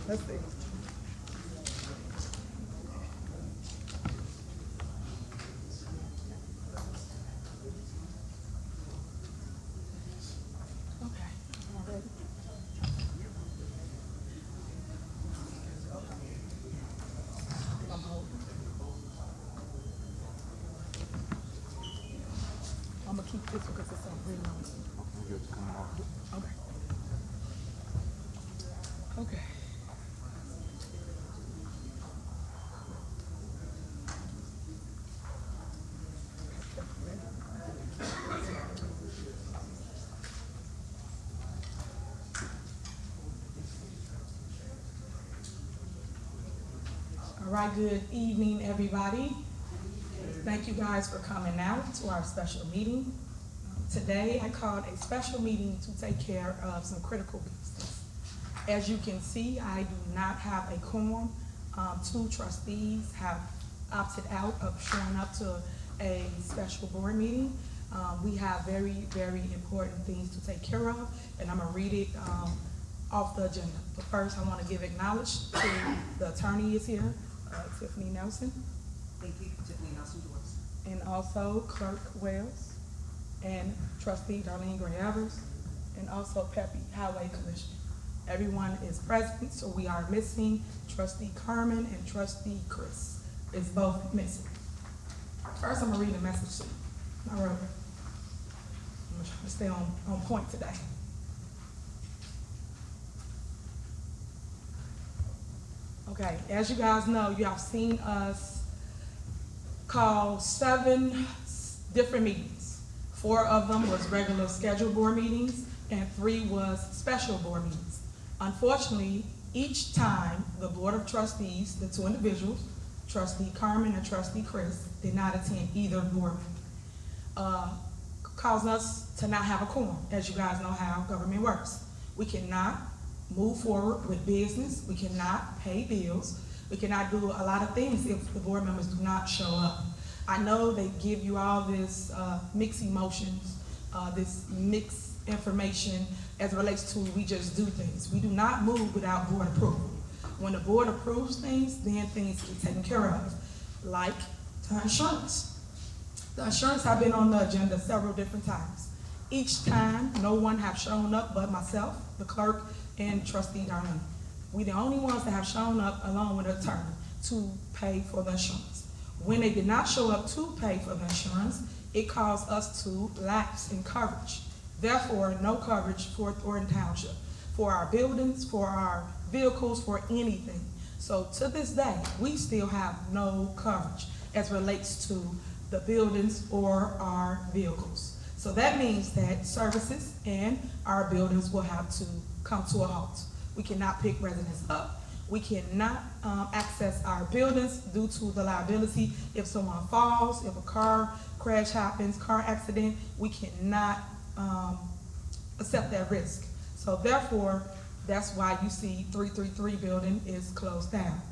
Let's see. Okay, all ready? I'm holding. I'm gonna keep this one because it's on really long. Okay. Okay. All right, good evening, everybody. Thank you guys for coming out to our special meeting. Today, I called a special meeting to take care of some critical business. As you can see, I do not have a quorum. Two trustees have opted out of showing up to a special board meeting. We have very, very important things to take care of, and I'm gonna read it off the agenda. But first, I want to give acknowledge to the attorney is here, Tiffany Nelson. Thank you, Tiffany Nelson Doors. And also Clerk Wells, and Trustee Darlene Gray-Evers, and also Peppy, Highway Commissioner. Everyone is present, so we are missing Trustee Carmen and Trustee Chris is both missing. First, I'm gonna read the message to you. I'm gonna try to stay on point today. Okay, as you guys know, you have seen us call 7 different meetings. 4 of them was regular scheduled board meetings, and 3 was special board meetings. Unfortunately, each time the Board of Trustees, the 2 individuals, Trustee Carmen and Trustee Chris, did not attend either board meeting. Caused us to not have a quorum, as you guys know how government works. We cannot move forward with business, we cannot pay bills, we cannot do a lot of things if the board members do not show up. I know they give you all this mixed emotions, this mixed information as it relates to we just do things. We do not move without board approval. When the board approves things, then things get taken care of, like the insurance. The insurance have been on the agenda several different times. Each time, no one have shown up but myself, the clerk, and Trustee Darlene. We the only ones that have shown up along with the attorney to pay for the insurance. When they did not show up to pay for the insurance, it caused us to lapse in coverage. Therefore, no coverage for Thornton Township, for our buildings, for our vehicles, for anything. So to this day, we still have no coverage as relates to the buildings or our vehicles. So that means that services and our buildings will have to come to a halt. We cannot pick residents up. We cannot access our buildings due to the liability. If someone falls, if a car crash happens, car accident, we cannot accept that risk. So therefore, that's why you see 333 building is closed down.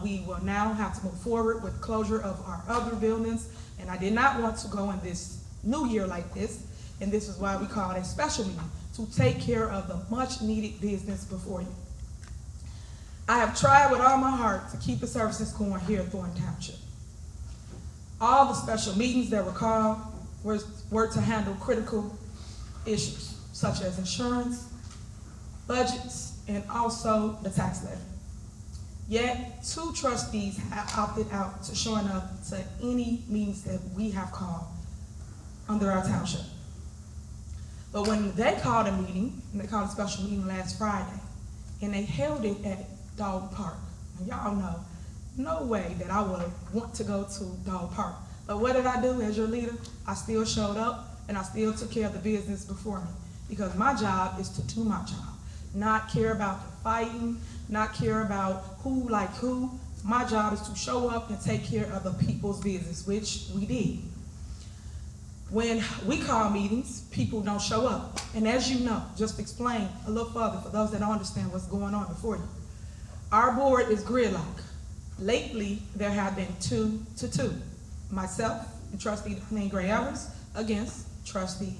We will now have to move forward with closure of our other buildings, and I did not want to go in this new year like this, and this is why we called a special meeting to take care of the much needed business before you. I have tried with all my heart to keep the services going here at Thornton Township. All the special meetings that were called were to handle critical issues such as insurance, budgets, and also the tax levy. Yet 2 trustees have opted out to showing up to any meetings that we have called under our township. But when they called a meeting, and they called a special meeting last Friday, and they held it at Dog Park. And y'all know, no way that I would want to go to Dog Park. But what did I do as your leader? I still showed up, and I still took care of the business before me. Because my job is to do my job. Not care about the fighting, not care about who like who. My job is to show up and take care of the people's business, which we did. When we call meetings, people don't show up. And as you know, just explain a little further for those that don't understand what's going on before you. Our board is gridlock. Lately, there have been 2 to 2. Myself and Trustee Darlene Gray-Evers against Trustee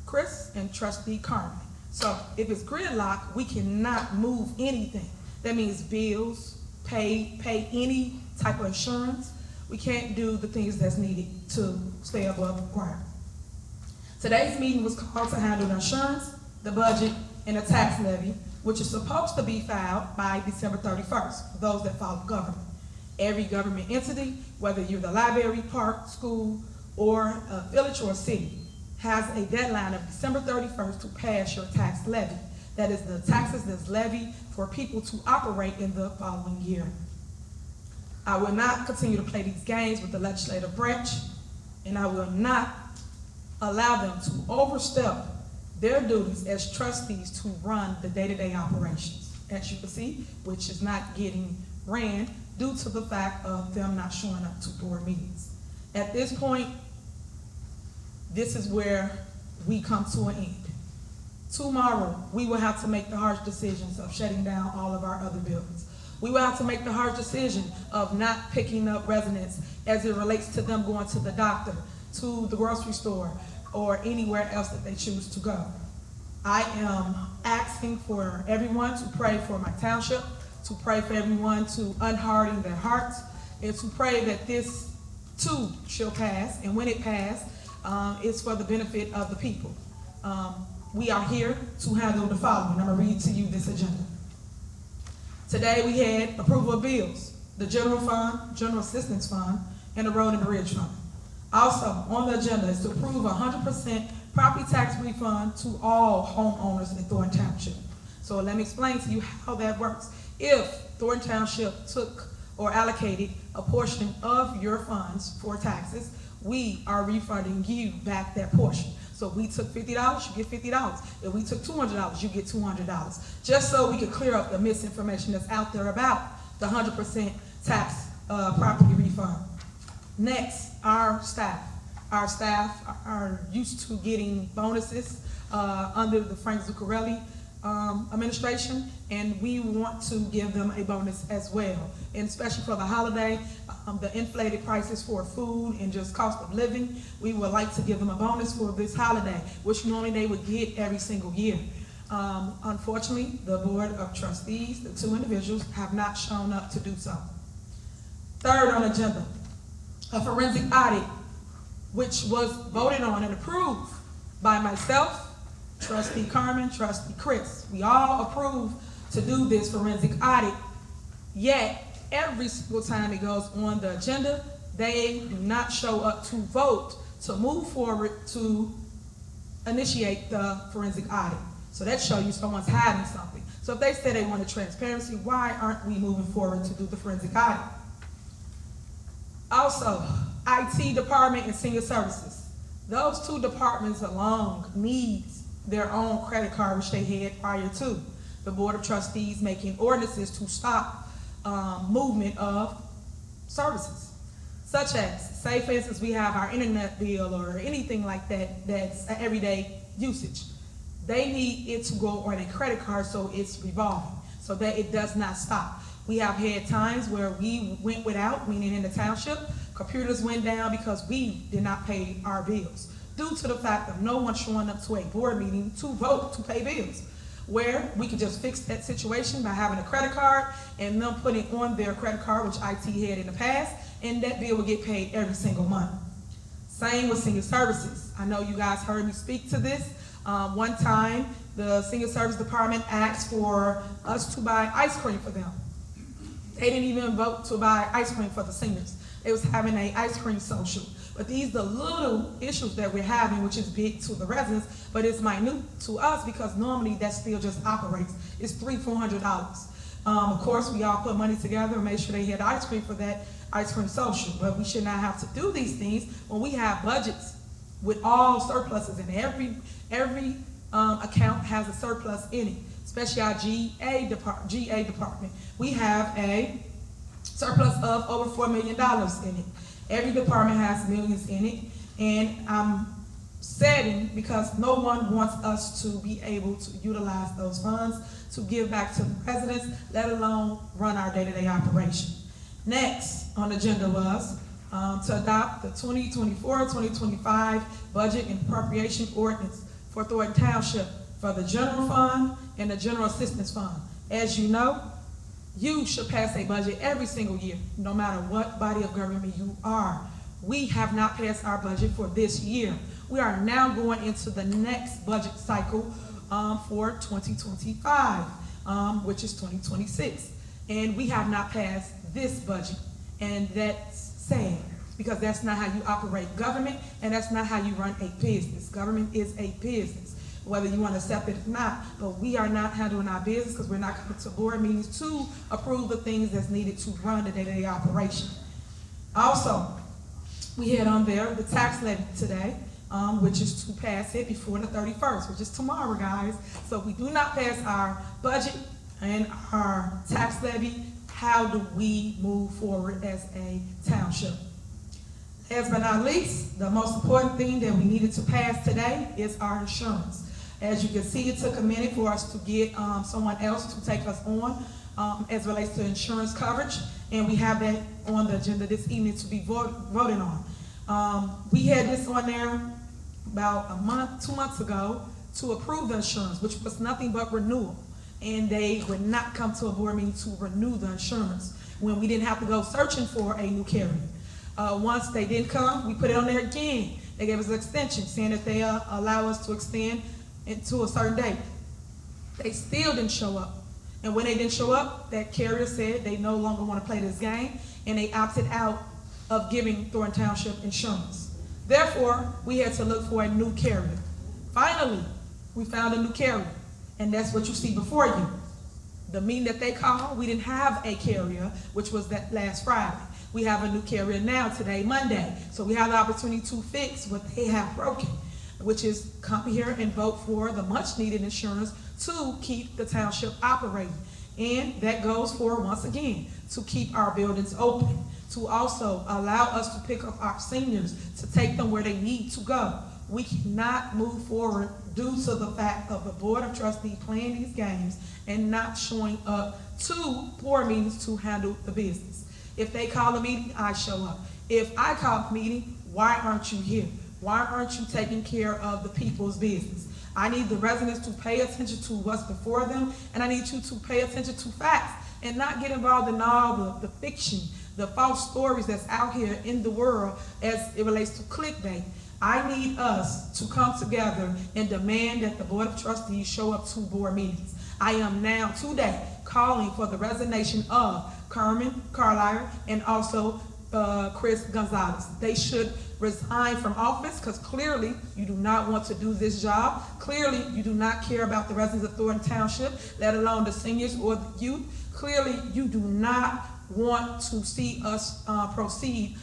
Chris and Trustee Carmen. So if it's gridlock, we cannot move anything. That means bills, pay any type of insurance. We can't do the things that's needed to stay above ground. Today's meeting was called to handle the insurance, the budget, and the tax levy, which is supposed to be filed by December 31st, for those that follow government. Every government entity, whether you're the library, park, school, or a village or a city, has a deadline of December 31st to pass your tax levy. That is the taxes that's levied for people to operate in the following year. I will not continue to play these games with the legislative branch, and I will not allow them to overstep their duties as trustees to run the day-to-day operations, as you can see, which is not getting ran due to the fact of them not showing up to board meetings. At this point, this is where we come to an end. Tomorrow, we will have to make the harsh decisions of shutting down all of our other buildings. We will have to make the hard decision of not picking up residents as it relates to them going to the doctor, to the grocery store, or anywhere else that they choose to go. I am asking for everyone to pray for my township, to pray for everyone to unharden their hearts, and to pray that this too shall pass, and when it passes, it's for the benefit of the people. We are here to handle the following. I'm gonna read to you this agenda. Today we had approval of bills, the general fund, general assistance fund, and the road and bridge fund. Also on the agenda is to approve 100% property tax refund to all homeowners in Thornton Township. So let me explain to you how that works. If Thornton Township took or allocated a portion of your funds for taxes, we are refunding you back that portion. So if we took $50, you get $50. If we took $200, you get $200. Just so we could clear up the misinformation that's out there about the 100% tax property refund. Next, our staff. Our staff are used to getting bonuses under the Frank Zuccarelli administration, and we want to give them a bonus as well. And especially for the holiday, the inflated prices for food and just cost of living, we would like to give them a bonus for this holiday, which normally they would get every single year. Unfortunately, the Board of Trustees, the two individuals, have not shown up to do so. Third on the agenda, a forensic audit, which was voted on and approved by myself, Trustee Carmen, Trustee Chris. We all approved to do this forensic audit, yet every single time it goes on the agenda, they do not show up to vote to move forward to initiate the forensic audit. So that shows you someone's hiding something. So if they say they wanted transparency, why aren't we moving forward to do the forensic audit? Also, IT department and senior services. Those two departments alone need their own credit card, which they had prior to the Board of Trustees making ordinances to stop movement of services. Such as, say for instance, we have our internet bill or anything like that that's an everyday usage. They need it to go on a credit card so it's revolving, so that it does not stop. We have had times where we went without, meaning in the township, computers went down because we did not pay our bills, due to the fact of no one showing up to a board meeting to vote to pay bills, where we could just fix that situation by having a credit card and them putting on their credit card, which IT had in the past, and that bill would get paid every single month. Same with senior services. I know you guys heard me speak to this. One time, the senior service department asked for us to buy ice cream for them. They didn't even vote to buy ice cream for the seniors. They was having an ice cream social. But these are the little issues that we're having, which is big to the residents, but it's minute to us because normally that still just operates. It's $300-400. Of course, we all put money together and made sure they had ice cream for that ice cream social, but we should not have to do these things when we have budgets with all surpluses, and every account has a surplus in it, especially our GA department. We have a surplus of over $4 million in it. Every department has millions in it, and I'm saddened because no one wants us to be able to utilize those funds to give back to the residents, let alone run our day-to-day operation. Next on the agenda was to adopt the 2024-2025 budget and appropriation ordinance for Thornton Township for the general fund and the general assistance fund. As you know, you should pass a budget every single year, no matter what body of government you are. We have not passed our budget for this year. We are now going into the next budget cycle for 2025, which is 2026. And we have not passed this budget. And that's sad, because that's not how you operate government, and that's not how you run a business. Government is a business, whether you want to accept it or not. But we are not handling our business because we're not coming to board meetings to approve the things that's needed to run the day-to-day operation. Also, we had on there the tax levy today, which is to pass it before the 31st, which is tomorrow, guys. So if we do not pass our budget and our tax levy, how do we move forward as a township? Last but not least, the most important thing that we needed to pass today is our insurance. As you can see, it took a minute for us to get someone else to take us on as relates to insurance coverage, and we have that on the agenda this evening to be voted on. We had this on there about a month, 2 months ago to approve the insurance, which was nothing but renewal. And they would not come to a board meeting to renew the insurance when we didn't have to go searching for a new carrier. Once they didn't come, we put it on there again. They gave us an extension saying that they allow us to extend into a certain date. They still didn't show up. And when they didn't show up, that carrier said they no longer want to play this game, and they opted out of giving Thornton Township insurance. Therefore, we had to look for a new carrier. Finally, we found a new carrier. And that's what you see before you. The meeting that they called, we didn't have a carrier, which was that last Friday. We have a new carrier now, today, Monday. So we have the opportunity to fix what they have broken, which is come here and vote for the much needed insurance to keep the township operating. And that goes for, once again, to keep our buildings open, to also allow us to pick up our seniors, to take them where they need to go. We cannot move forward due to the fact of the Board of Trustees playing these games and not showing up to board meetings to handle the business. If they call a meeting, I show up. If I call a meeting, why aren't you here? Why aren't you taking care of the people's business? I need the residents to pay attention to what's before them, and I need you to pay attention to facts and not get involved in all the fiction, the false stories that's out here in the world as it relates to clickbait. I need us to come together and demand that the Board of Trustees show up to board meetings. I am now today calling for the resignation of Carmen Carlisle and also Chris Gonzalez. They should resign from office because clearly you do not want to do this job. Clearly you do not care about the residents of Thornton Township, let alone the seniors or the youth. Clearly you do not want to see us proceed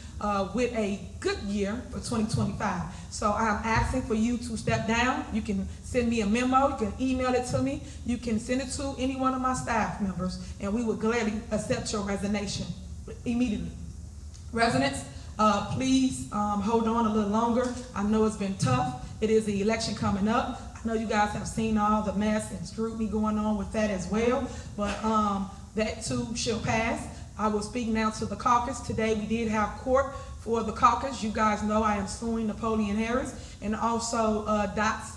with a good year for 2025. So I'm asking for you to step down. You can send me a memo, you can email it to me, you can send it to any one of my staff members, and we would gladly accept your resignation immediately. Residents, please hold on a little longer. I know it's been tough. It is the election coming up. I know you guys have seen all the mess and scrutiny going on with that as well, but that too shall pass. I will speak now to the caucus. Today we did have court for the caucus. You guys know I am suing Napoleon Harris and also DOT's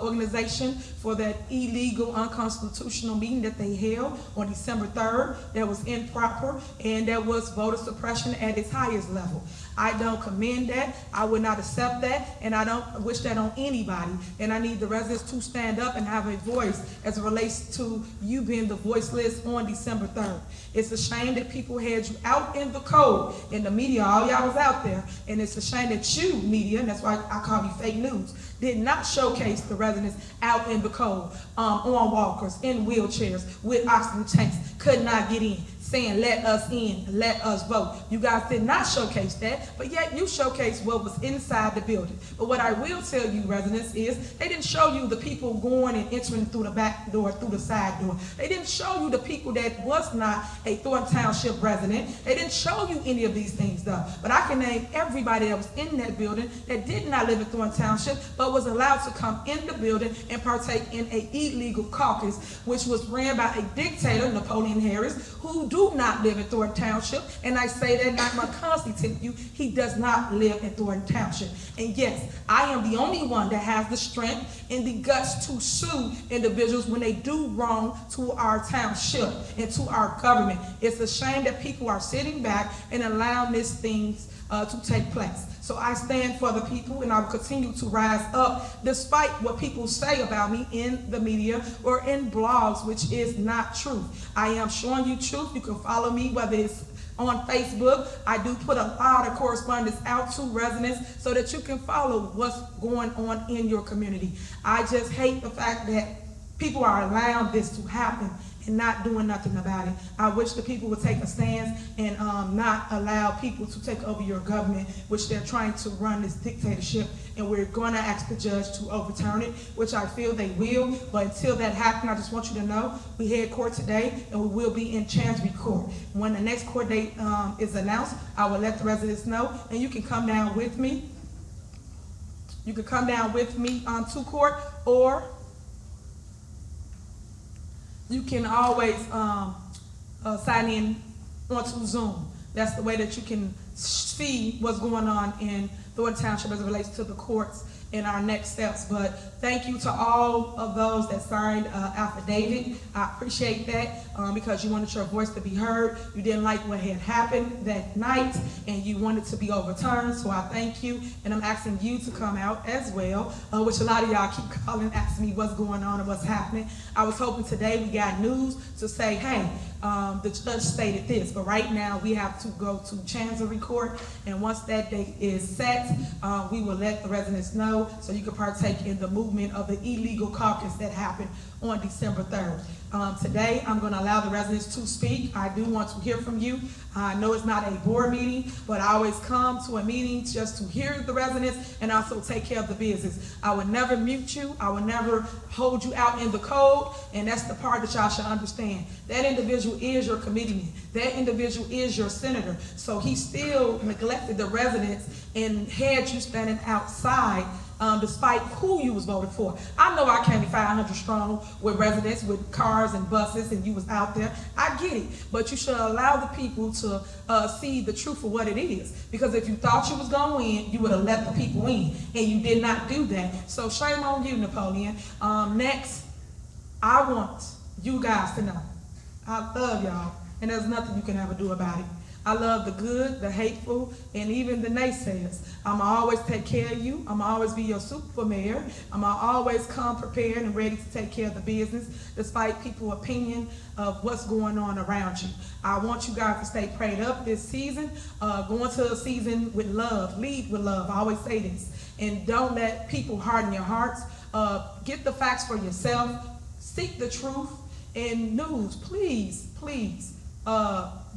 organization for that illegal, unconstitutional meeting that they held on December 3rd that was improper and that was voter suppression at its highest level. I don't commend that. I would not accept that, and I don't wish that on anybody. And I need the residents to stand up and have a voice as it relates to you being the voiceless on December 3rd. It's a shame that people had you out in the cold, in the media, all y'all was out there, and it's a shame that you, media, and that's why I call you fake news, did not showcase the residents out in the cold, on walkers, in wheelchairs, with oxygen tanks, could not get in, saying let us in, let us vote. You guys did not showcase that, but yet you showcased what was inside the building. But what I will tell you, residents, is they didn't show you the people going and entering through the back door, through the side door. They didn't show you the people that was not a Thornton Township resident. They didn't show you any of these things, though. But I can name everybody that was in that building that did not live in Thornton Township, but was allowed to come in the building and partake in an illegal caucus, which was ran by a dictator, Napoleon Harris, who do not live in Thornton Township, and I say that not my constantly to you, he does not live in Thornton Township. And yes, I am the only one that has the strength and the guts to sue individuals when they do wrong to our township and to our government. It's a shame that people are sitting back and allowing these things to take place. So I stand for the people, and I will continue to rise up despite what people say about me in the media or in blogs, which is not true. I am showing you truth. You can follow me, whether it's on Facebook. I do put a lot of correspondence out to residents so that you can follow what's going on in your community. I just hate the fact that people are allowing this to happen and not doing nothing about it. I wish the people would take a stance and not allow people to take over your government, which they're trying to run this dictatorship, and we're going to ask the judge to overturn it, which I feel they will. But until that happens, I just want you to know we had court today, and we will be in Chancery Court. When the next court date is announced, I will let the residents know, and you can come down with me. You can come down with me to court, or you can always sign in onto Zoom. That's the way that you can see what's going on in Thornton Township as it relates to the courts and our next steps. But thank you to all of those that signed affidavit. I appreciate that because you wanted your voice to be heard. You didn't like what had happened that night, and you wanted to be overturned. So I thank you, and I'm asking you to come out as well, which a lot of y'all keep calling, asking me what's going on and what's happening. I was hoping today we got news to say, hey, the judge stated this, but right now we have to go to Chancery Court, and once that date is set, we will let the residents know so you can partake in the movement of the illegal caucus that happened on December 3rd. Today, I'm going to allow the residents to speak. I do want to hear from you. I know it's not a board meeting, but I always come to a meeting just to hear the residents and also take care of the business. I would never mute you. I would never hold you out in the cold, and that's the part that y'all should understand. That individual is your committeeman. That individual is your senator. So he still neglected the residents and had you standing outside despite who you was voted for. I know I can't be 500 strong with residents, with cars and buses, and you was out there. I get it, but you should allow the people to see the truth for what it is. Because if you thought you was gonna win, you would have let the people in, and you did not do that. So shame on you, Napoleon. Next, I want you guys to know, I love y'all, and there's nothing you can ever do about it. I love the good, the hateful, and even the naysayers. I'ma always take care of you. I'ma always be your super mayor. I'ma always come prepared and ready to take care of the business, despite people's opinion of what's going on around you. I want you guys to stay prayed up this season. Go into a season with love. Lead with love. I always say this. And don't let people harden your hearts. Get the facts for yourself. Seek the truth. And news, please, please.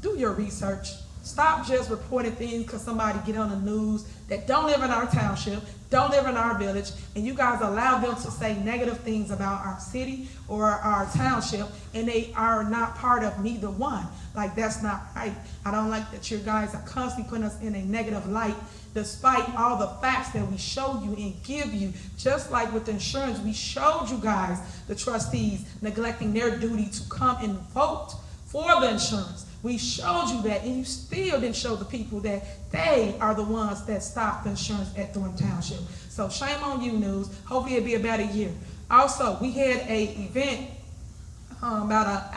Do your research. Stop just reporting things because somebody get on the news that don't live in our township, don't live in our village, and you guys allow them to say negative things about our city or our township, and they are not part of neither one. Like, that's not right. I don't like that you guys are constantly putting us in a negative light despite all the facts that we show you and give you. Just like with insurance, we showed you guys the trustees neglecting their duty to come and vote for the insurance. We showed you that, and you still didn't show the people that they are the ones that stopped the insurance at Thornton Township. So shame on you, news. Hopefully it'll be about a year. Also, we had an event about an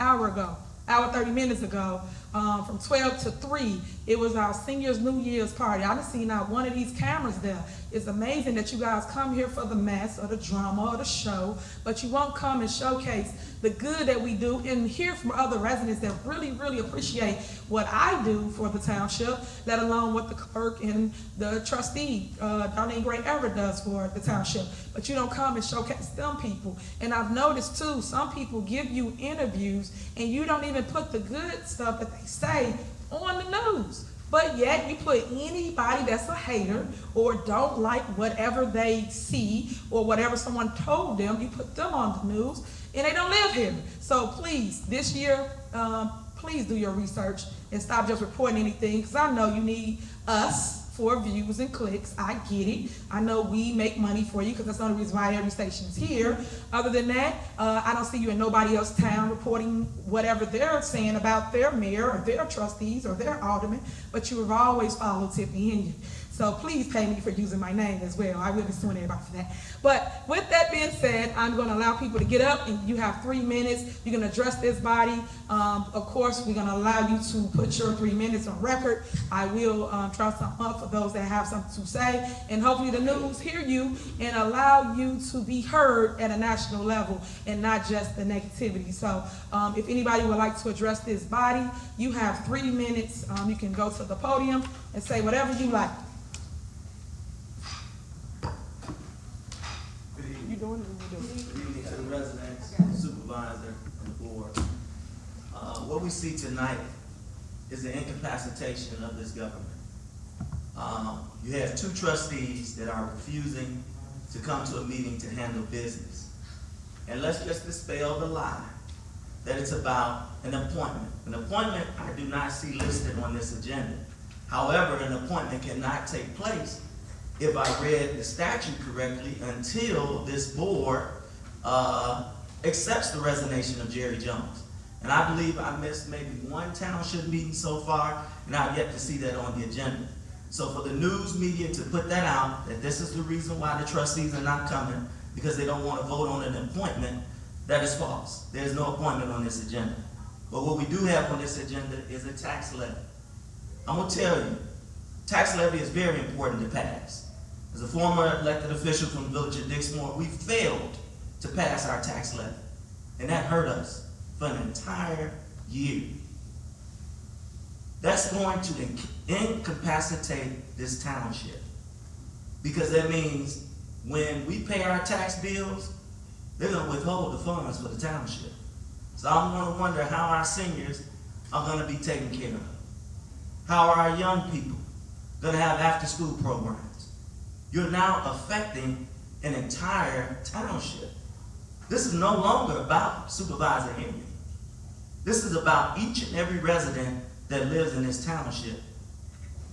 hour 30 minutes ago, from 12 to 3. It was our seniors' New Year's party. I didn't see not one of these cameras there. It's amazing that you guys come here for the mess or the drama or the show, but you won't come and showcase the good that we do and hear from other residents that really, really appreciate what I do for the township, let alone what the clerk and the trustee, Darlene Gray, ever does for the township. But you don't come and showcase them people. And I've noticed too, some people give you interviews and you don't even put the good stuff that they say on the news. But yet you put anybody that's a hater or don't like whatever they see or whatever someone told them, you put them on the news, and they don't live here. So please, this year, please do your research and stop just reporting anything, because I know you need us for views and clicks. I get it. I know we make money for you because that's the only reason why every station is here. Other than that, I don't see you in nobody else's town reporting whatever they're saying about their mayor or their trustees or their alderman, but you have always followed Tiffany Henry. So please pay me for using my name as well. I will be suing everybody for that. But with that being said, I'm going to allow people to get up, and you have 3 minutes. You can address this body. Of course, we're going to allow you to put your 3 minutes on record. I will try something up for those that have something to say, and hopefully the news hear you and allow you to be heard at a national level and not just the negativity. So if anybody would like to address this body, you have 3 minutes. You can go to the podium and say whatever you like. Good evening to the residents, supervisor, and the board. What we see tonight is the incapacitation of this government. You have 2 trustees that are refusing to come to a meeting to handle business. And let's just dispel the lie that it's about an appointment. An appointment I do not see listed on this agenda. However, an appointment cannot take place, if I read the statute correctly, until this board accepts the resignation of Jerry Jones. And I believe I missed maybe 1 township meeting so far, and I've yet to see that on the agenda. So for the news media to put that out, that this is the reason why the trustees are not coming, because they don't want to vote on an appointment, that is false. There's no appointment on this agenda. But what we do have on this agenda is a tax levy. I'm going to tell you, tax levy is very important to pass. As a former elected official from the village of Dixmoor, we failed to pass our tax levy. And that hurt us for an entire year. That's going to incapacitate this township. Because that means when we pay our tax bills, they're going to withhold the funds for the township. So I'm going to wonder how our seniors are going to be taken care of. How are our young people going to have after-school programs? You're now affecting an entire township. This is no longer about Supervisor Henry. This is about each and every resident that lives in this township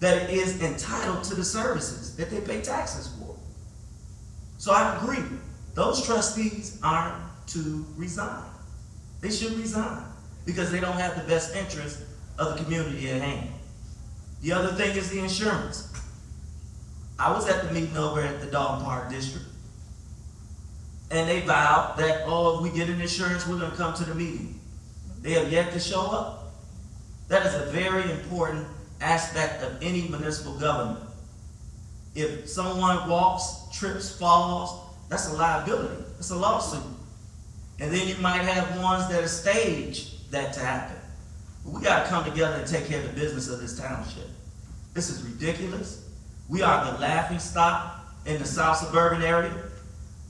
that is entitled to the services that they pay taxes for. So I agree, those trustees are to resign. They should resign because they don't have the best interest of the community at hand. The other thing is the insurance. I was at the meeting over at the Dalton Park District, and they vowed that, oh, if we get an insurance, we're going to come to the meeting. They have yet to show up. That is a very important aspect of any municipal government. If someone walks, trips, falls, that's a liability. It's a lawsuit. And then you might have ones that are staged that to happen. But we got to come together and take care of the business of this township. This is ridiculous. We are the laughing stock in the South suburban area.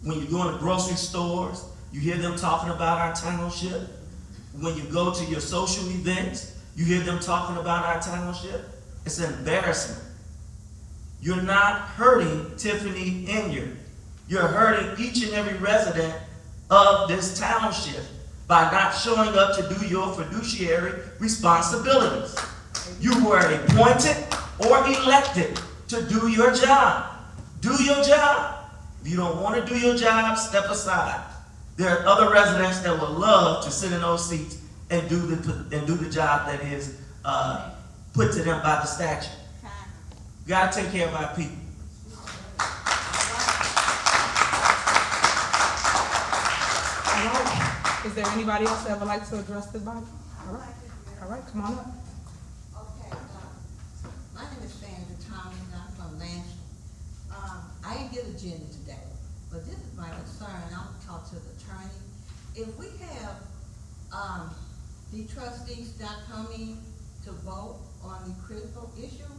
When you go in the grocery stores, you hear them talking about our township. When you go to your social events, you hear them talking about our township. It's an embarrassment. You're not hurting Tiffany Inyard. You're hurting each and every resident of this township by not showing up to do your fiduciary responsibilities. You were appointed or elected to do your job. Do your job. If you don't want to do your job, step aside. There are other residents that would love to sit in those seats and do the job that is put to them by the statute. You got to take care of our people. All right. Is there anybody else that would like to address this body? All right. All right, come on up. Okay, my name is Sandra Thomas, and I'm from Lansing. I didn't get an agenda today, but this is my concern. I'll talk to the attorney. If we have the trustees not coming to vote on the critical issue,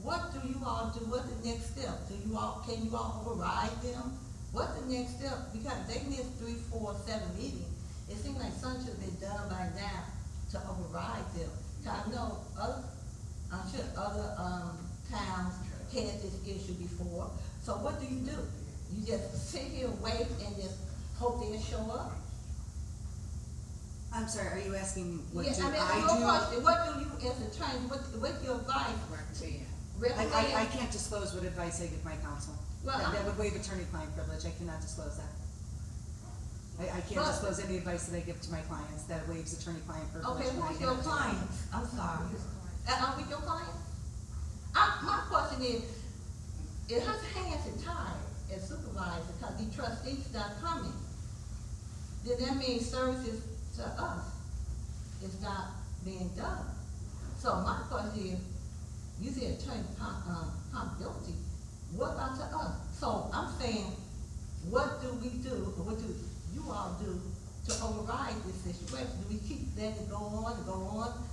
what do you all do? What's the next step? Can you all override them? What's the next step? Because they missed 3, 4, 7 meetings. It seems like something should have been done by now to override them. I know I'm sure other towns had this issue before. So what do? You just sit here and wait and just hope they'll show up? I'm sorry, are you asking what Yeah, do I mean, I your do? question, what do you as a attorney, what's your advice? I can't disclose what advice I give my counsel. Well, That would waive attorney-client privilege, I cannot disclose that. I can't disclose any advice that I give to my clients that waives attorney-client privilege. Okay, and I who's your cannot do that. clients? I'm sorry. Are we your clients? My question is her hands are tied as supervisor because the trustees not coming? Then that means services to us is not being done. So my question is, you said attorney accountability, what about to us? So I'm saying, what do we do, or what do you all do to override this situation? Do we keep letting it go on,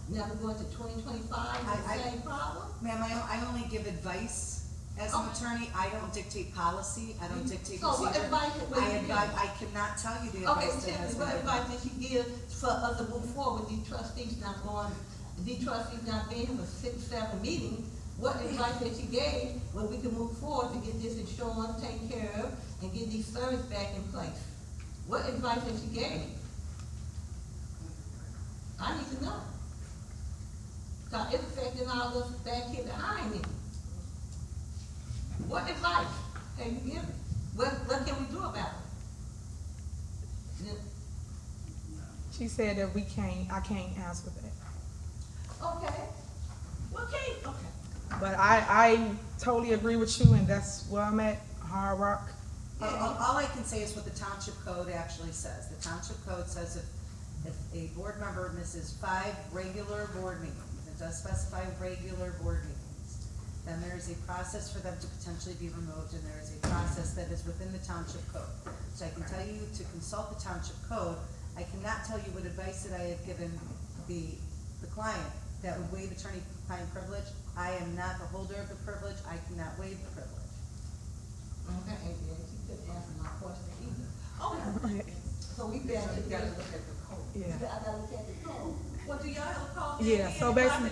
never go into 2025 with the same problem? Ma'am, I only give advice as an attorney, I don't dictate policy, I don't dictate So what procedure. advice would you give? I cannot tell you the Okay, advice that has Tiffany, what been advice did you give for us to move forward, the trustees not being here for 6, 7 meetings? What advice that you gave where we can move forward to get this insurance taken care of and get these services back in place? What advice that you gave? I need to know. Cause it's affecting all of us back here behind me. What advice can you give me? What can we do about it? She said that I can't answer that. Okay. Okay, okay. But I totally agree with you, and that's where I'm at, Hard Rock. All I can say is what the township code actually says. The township code says if a board member misses 5 regular board meetings, it does specify regular board meetings, then there is a process for them to potentially be removed, and there is a process that is within the township code. So I can tell you to consult the township code. I cannot tell you what advice that I have given the client that would waive attorney-client privilege. I am not the holder of the privilege. I cannot waive the privilege. Okay, and she couldn't answer my question either. Okay, so we better look at the code. Yeah. I gotta look at the code. Well, do y'all have a code? Yeah, so basically,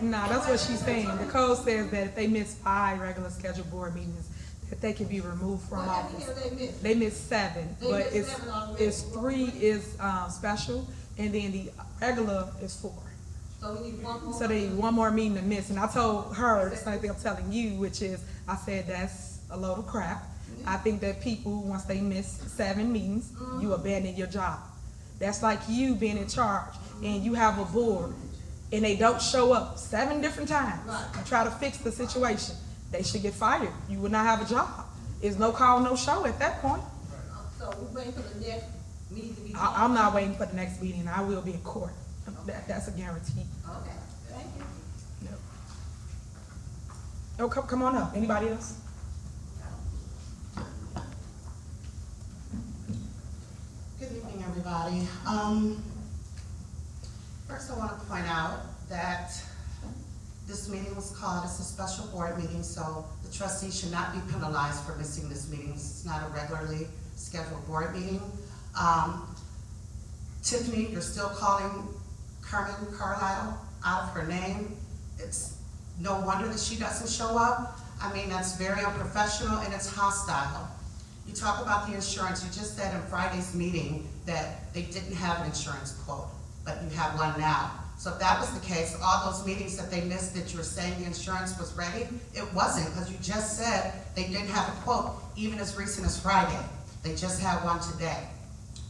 nah, that's what she's saying. The code says that if they miss 5 regular scheduled board meetings, that they can be removed from What office. they missed? They missed 7, They but missed 7 already. it's 3 is special, and then the regular is 4. So we need one more. So they need one more meeting to miss, and I told her the same thing I'm telling you, which is, I said that's a load of crap. I think that people, once they miss 7 meetings, you abandon your job. That's like you being in charge, and you have a board, and they don't show up 7 different times. Right. You try to fix the situation, they should get fired. You would not have a job. It's no call, no show at that point. So we waiting for the next meeting to be. I'm not waiting for the next meeting. I will be in court. That's a guarantee. Okay, thank you. Yep. Oh, come on up. Anybody else? Good evening, everybody. First I want to point out that this meeting was called as a special board meeting, so the trustees should not be penalized for missing this meeting. It's not a regularly scheduled board meeting. Tiffany, you're still calling Carmen Carlisle out of her name. It's no wonder that she doesn't show up. I mean, that's very unprofessional and it's hostile. You talk about the insurance. You just said in Friday's meeting that they didn't have an insurance quote, but you have one now. So if that was the case, all those meetings that they missed that you were saying the insurance was ready, it wasn't, because you just said they didn't have a quote even as recent as Friday. They just had one today,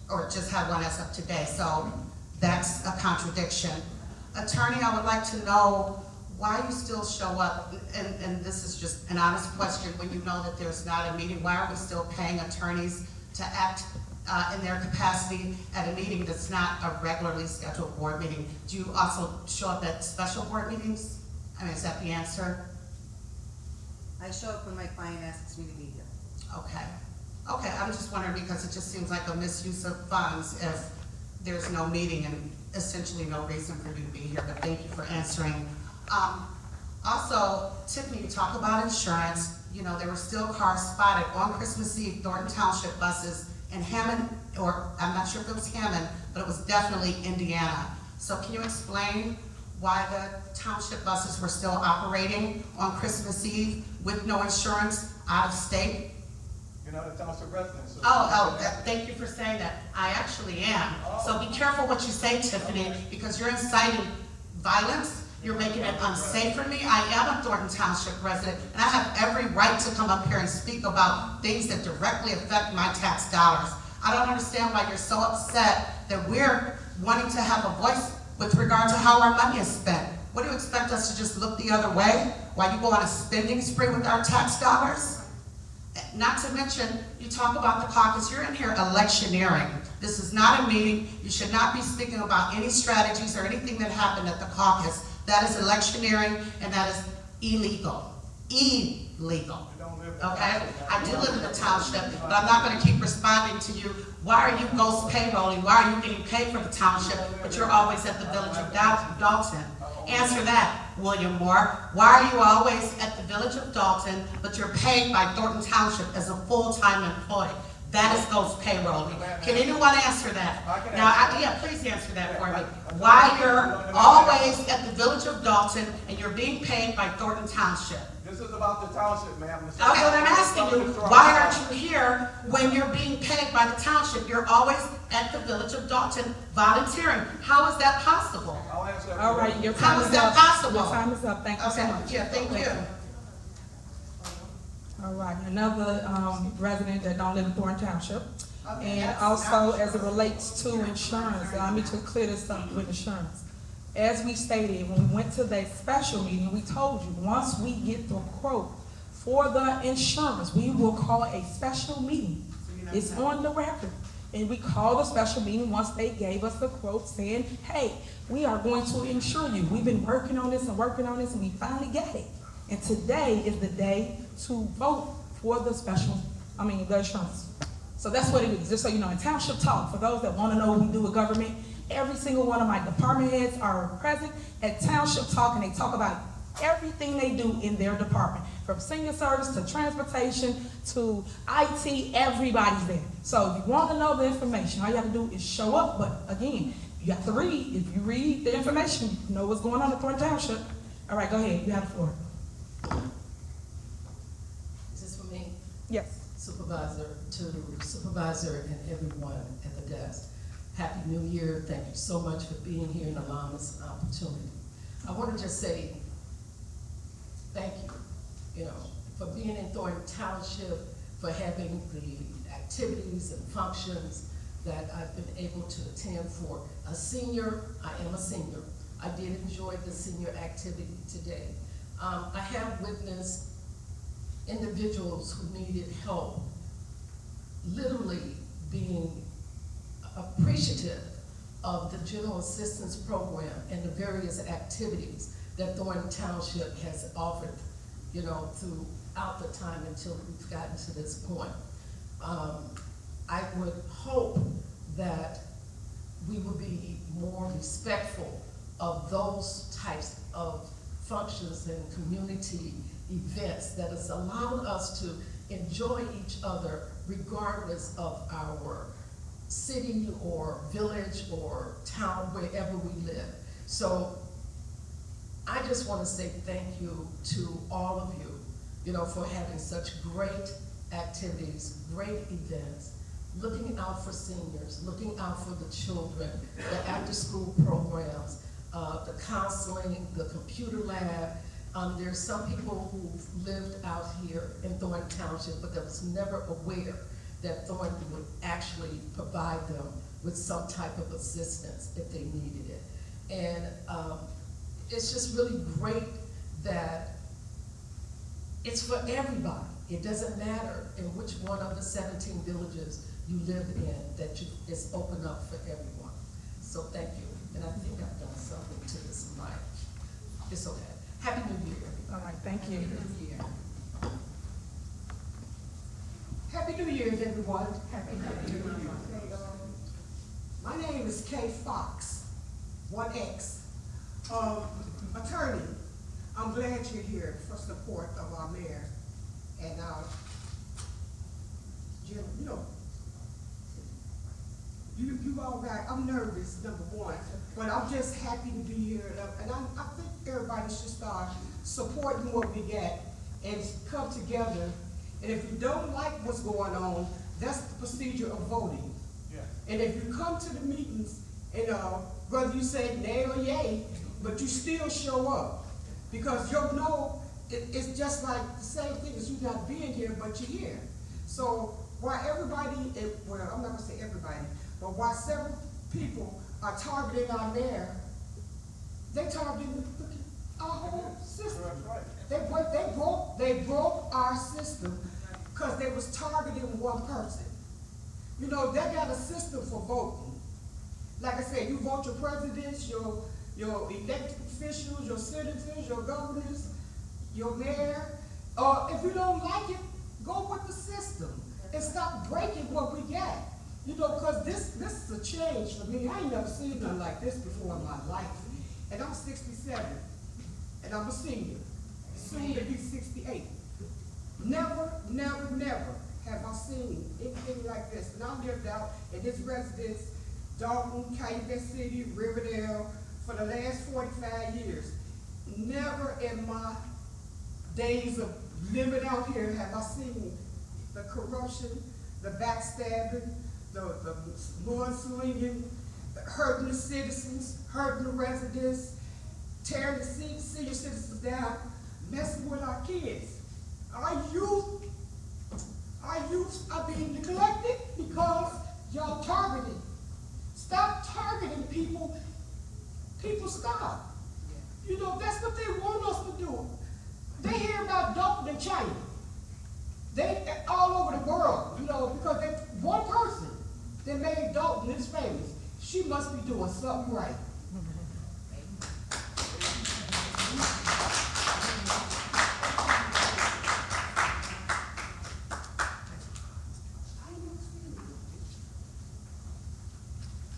or just had one as of today. So that's a contradiction. Attorney, I would like to know why you still show up, and this is just an honest question, when you know that there's not a meeting. Why are we still paying attorneys to act in their capacity at a meeting that's not a regularly scheduled board meeting? Do you also show up at special board meetings? I mean, is that the answer? I show up when my client asks me to be here. Okay. Okay, I'm just wondering because it just seems like a misuse of funds if there's no meeting and essentially no reason for you to be here, but thank you for answering. Also, Tiffany, you talk about insurance. You know, there were still cars spotted on Christmas Eve, Thornton Township buses in Hammond, or I'm not sure if it was Hammond, but it was definitely Indiana. So can you explain why the township buses were still operating on Christmas Eve with no insurance out of state? You're not a township resident, so. Thank you for saying that. I actually am. So be careful what you say, Tiffany, because you're inciting violence You're making it unsafe for me. I am a Thornton Township resident, and I have every right to come up here and speak about things that directly affect my tax dollars. I don't understand why you're so upset that we're wanting to have a voice with regard to how our money is spent. What do you expect us to just look the other way while you go on a spending spree with our tax dollars? Not to mention, you talk about the caucus, you're in here electioneering. This is not a meeting. You should not be speaking about any strategies or anything that happened at the caucus. That is electioneering, and that is illegal. Illegal. Okay? I do live in the township, but I'm not gonna keep responding to you. Why are you ghost payrolling? Why are you getting paid for the township, but you're always at the village of Dalton? Answer that, William Moore. Why are you always at the village of Dalton, but you're paid by Thornton Township as a full-time employee? That is ghost payrolling. Can anyone answer that? Now, yeah, please answer that for me. Why you're always at the village of Dalton and you're being paid by Thornton Township? This is about the township, ma'am. Okay, what I'm asking you, why aren't you here when you're being paid by the township? You're always at the village of Dalton volunteering. How is that possible? I'll answer that. All right, your How time is is that up. possible? Your time is up. Thank you so Okay, much. yeah, thank you. All right, another resident that don't live in Thornton Township. Okay, And that's also not as it true. relates to insurance, allow me to clear this up with insurance. As we stated, when we went to that special meeting, we told you, once we get the quote for the insurance, we will call a special meeting. It's on the record. And we called a special meeting once they gave us the quote saying, hey, we are going to insure you. We've been working on this, and we finally got it. And today is the day to vote for the the insurance. So that's what it is, just so you know. In Township Talk, for those that want to know what we do with government, every single one of my department heads are present at Township Talk, and they talk about everything they do in their department, from senior service to transportation to IT, everybody's there. So if you want to know the information, all you have to do is show up. But again, you have to read. If you read the information, you know what's going on at Thornton Township. All right, go ahead. You have the floor. Is this for me? Yes. Supervisor and everyone at the desk. Happy New Year. Thank you so much for being here and allowing us an opportunity. I want to just say thank you, for being in Thornton Township, for having the activities and functions that I've been able to attend for. A senior, I am a senior. I did enjoy the senior activity today. I have witnessed individuals who needed help literally being appreciative of the general assistance program and the various activities that Thornton Township has offered, throughout the time until we've gotten to this point. I would hope that we would be more respectful of those types of functions and community events that has allowed us to enjoy each other regardless of our city or village or town, wherever we live. So I just want to say thank you to all of you, for having such great activities, great events, looking out for seniors, looking out for the children, the after-school programs, the counseling, the computer lab. There's some people who've lived out here in Thornton Township, but that was never aware that Thornton would actually provide them with some type of assistance if they needed it. And it's just really great that it's for everybody. It doesn't matter in which one of the 17 villages you live in, that it's open up for everyone. So thank you. And I think I've done something to this mic. It's okay. Happy New Year. All right, thank you. Happy New Year's, everyone. Happy New Year. My name is Kay Fox, 1X. Attorney, I'm glad you're here for support of our mayor. And, Jim, you all got, I'm nervous, number one, but I'm just happy to be here. And I think everybody should start supporting what we get and come together. And if you don't like what's going on, that's the procedure of voting. Yeah. And if you come to the meetings, and whether you say nay or yay, but you still show up. Because you know, it's just like the same thing as you not being here, but you're here. So why everybody, well, I'm not gonna say everybody, but why several people are targeting our mayor, they targeting our whole system. That's right. They broke our system because they was targeting one person. You know, they got a system for voting. Like I said, you vote your presidents, your elected officials, your senators, your governors, your mayor. If you don't like it, go with the system and stop breaking what we got. You know, because this is a change for me. I ain't never seen nothing like this before in my life. And I'm 67, and I'm a senior, soon to be 68. Never, never, never have I seen anything like this. And I lived out in this residence, Dalton, Calumet City, Riverdale, for the last 45 years. Never in my days of living out here have I seen the corruption, the backstabbing, the mudslinging, hurting the citizens, hurting the residents, tearing the senior citizens down, messing with our kids. Our youth are being neglected because y'all targeting. Stop targeting people. People stop. You know, that's what they want us to do. They hear about Dalton in China. They all over the world, you know, because one person that made Dalton this famous. She must be doing something right.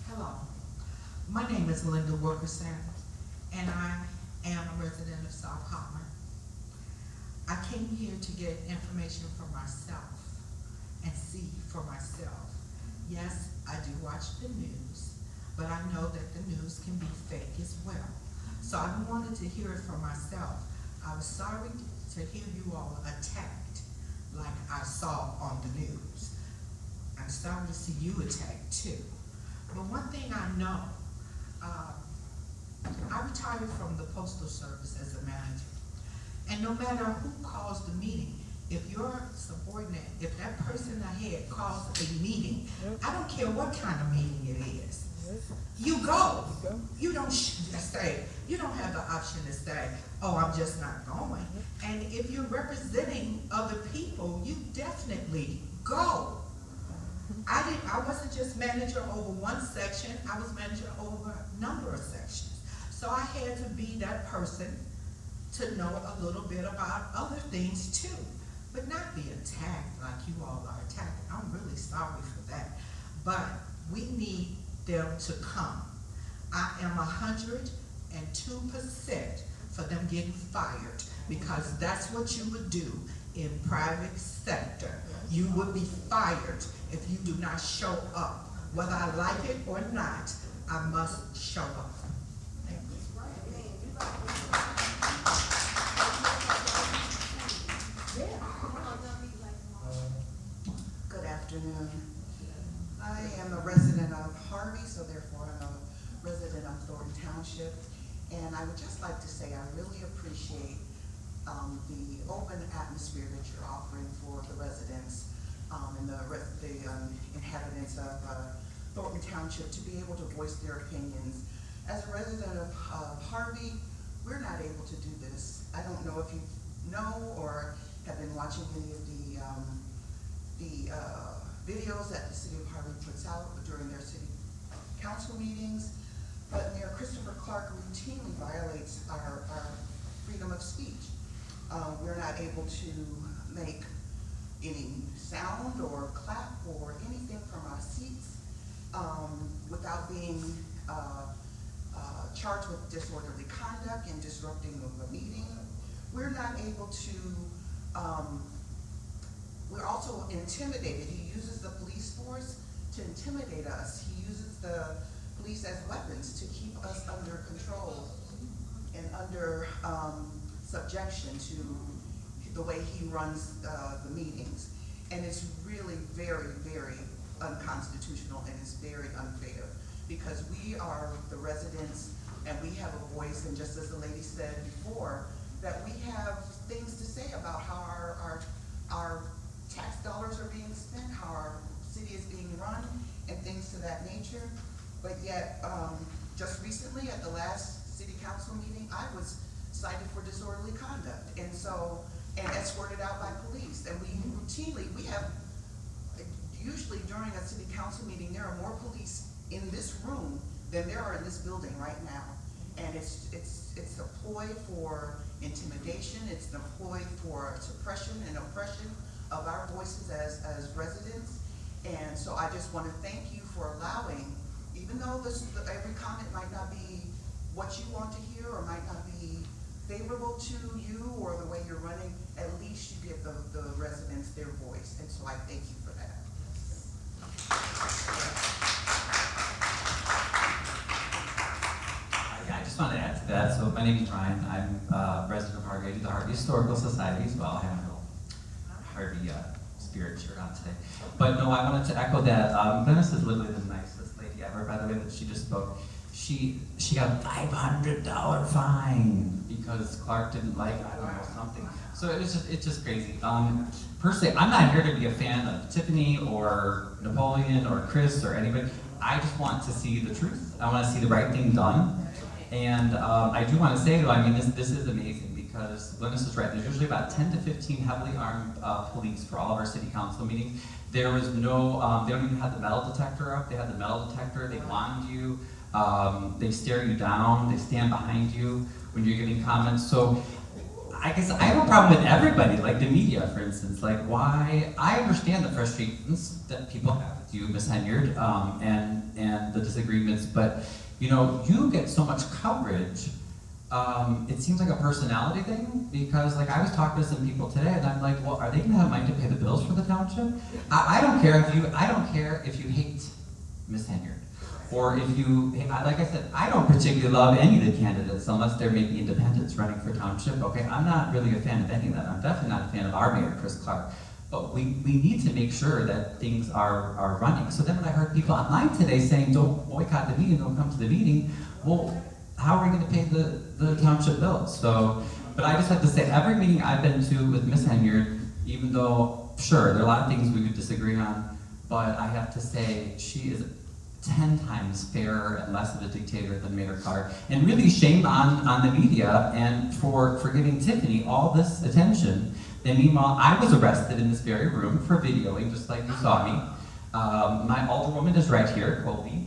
Hello, my name is Linda Wilkerson, and I am a resident of South Holland. I came here to get information for myself and see for myself. Yes, I do watch the news, but I know that the news can be fake as well. So I wanted to hear it for myself. I was sorry to hear you all attacked like I saw on the news. I'm sorry to see you attacked too. But one thing I know, I retired from the Postal Service as a manager. And no matter who calls the meeting, if your subordinate, if that person ahead calls a meeting, I don't care what kind of meeting it is, you go. You don't stay. You don't have the option to say, oh, I'm just not going. And if you're representing other people, you definitely go. I wasn't just manager over one section, I was manager over a number of sections. So I had to be that person to know a little bit about other things too, but not be attacked like you all are attacked. I'm really sorry for that. But we need them to come. I am 102% for them getting fired, because that's what you would do in private sector. You would be fired if you do not show up. Whether I like it or not, I must show up. Good afternoon. I am a resident of Harvey, so therefore I'm a resident of Thornton Township. And I would just like to say I really appreciate the open atmosphere that you're offering for the residents and the inhabitants of Thornton Township to be able to voice their opinions. As a resident of Harvey, we're not able to do this. I don't know if you know or have been watching any of the videos that the City of Harvey puts out during their city council meetings, but Mayor Christopher Clark routinely violates our freedom of speech. We're not able to make any sound or clap or anything from our seats without being charged with disorderly conduct and disrupting of the meeting. We're not able to, we're also intimidated. He uses the police force to intimidate us. He uses the police as weapons to keep us under control and under subjection to the way he runs the meetings. And it's really very, very unconstitutional, and it's very unfair, because we are the residents and we have a voice voice, and just as the lady said before, that we have things to say about how our tax dollars are being spent, how our city is being run, and things to that nature. But yet, just recently at the last city council meeting, I was cited for disorderly conduct, and escorted out by police. And we routinely, usually during a city council meeting, there are more police in this room than there are in this building right now. And it's a ploy for intimidation, it's a ploy for suppression and oppression of our voices as residents. And so I just want to thank you for allowing, even though every comment might not be what you want to hear or might not be favorable to you or the way you're running, at least you give the residents their voice. And so I thank you for that. I just want to add to that. So my name is Ryan. I'm a resident of Harvey. I do the Harvey Historical Society as well. I have a little Harvey spirit shirt on today. But no, I wanted to echo that. Glennis is literally the nicest lady ever, by the way, that she just spoke. She got a $500 fine because Clark didn't like, I don't know, something. So it's just crazy. Personally, I'm not here to be a fan of Tiffany or Napoleon or Chris or anybody. I just want to see the truth. I want to see the right thing done. And I do want to say, though, I mean, this is amazing because Glennis is right. There's usually about 10 to 15 heavily armed police for all of our city council meetings. There was no, they don't even have the metal detector up. They had the metal detector. They wand you. They stare you down. They stand behind you when you're giving comments. So I guess I have a problem with everybody, like the media, for instance. Like, why? I understand the frustrations that people have with you, Ms. Henyard, and the disagreements, but you know, you get so much coverage. It seems like a personality thing because, like, I was talking to some people today, and I'm like, well, are they gonna have money to pay the bills for the township? I don't care if you hate Ms. Henyard, or if you, like I said, I don't particularly love any of the candidates unless they're maybe independents running for township. Okay, I'm not really a fan of any of them. I'm definitely not a fan of our mayor, Chris Clark. But we need to make sure that things are running. So then when I heard people online today saying, don't boycott the meeting, don't come to the meeting, well, how are we gonna pay the township bills? So, but I just have to say, every meeting I've been to with Ms. Henyard, even though, sure, there are a lot of things we would disagree on, but I have to say, she is 10 times fairer and less of a dictator than Mayor Clark. And really shame on the media and for giving Tiffany all this attention. And meanwhile, I was arrested in this very room for videoing, just like you saw me. My alderwoman is right here, Colby.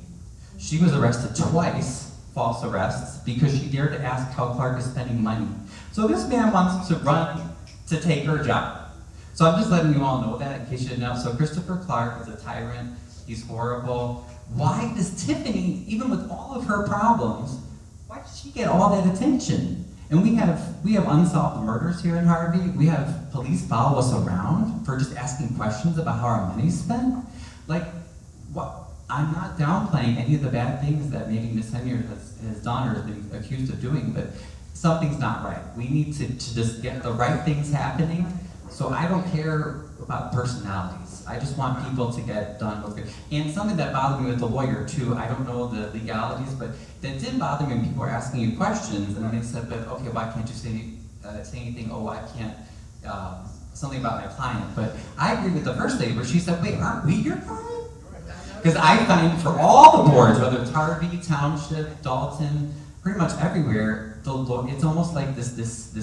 She was arrested twice, false arrests, because she dared to ask how Clark is spending money. So this man wants to run to take her job. So I'm just letting you all know that in case you didn't know. So Christopher Clark is a tyrant, he's horrible. Why does Tiffany, even with all of her problems, why does she get all that attention? And we have unsolved murders here in Harvey. We have police follow us around for just asking questions about how our money's spent. Like, what? I'm not downplaying any of the bad things that maybe Ms. Henyard has done or has been accused of doing, but something's not right. We need to just get the right things happening. So I don't care about personalities. I just want people to get done with it. And something that bothered me with the lawyer too, I don't know the legalities, but that did bother me when people were asking you questions, and then they said, but okay, why can't you say anything? Oh, I can't, something about my client. But I agree with the first lady where she said, wait, aren't we your client? Because I find for all the boards, whether it's Harvey, Township, Dalton, pretty much everywhere, it's almost like this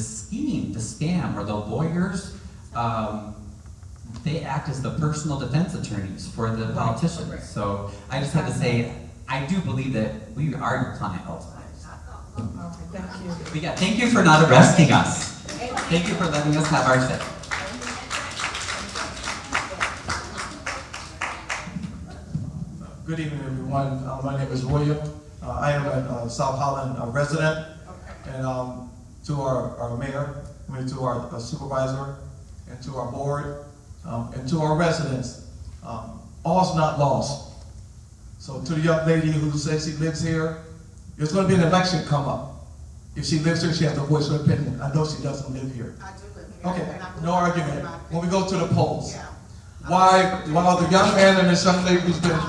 scheme, this scam, where the lawyers, they act as the personal defense attorneys for the politicians. Right. So I just have to say, I do believe that we are your client ultimately. Thank you. But yeah, thank you for not arresting us. Thank you for letting us have our say. Good evening, everyone. My name is William. I am a South Holland resident, and to our mayor, to our supervisor, and to our board, and to our residents, all's not lost. So to the young lady who says she lives here, there's going to be an election come up. If she lives here, she has to voice her opinion. I know she doesn't live here. I do live here. Okay, no argument. When we go to the polls, while the young man and this young lady who's been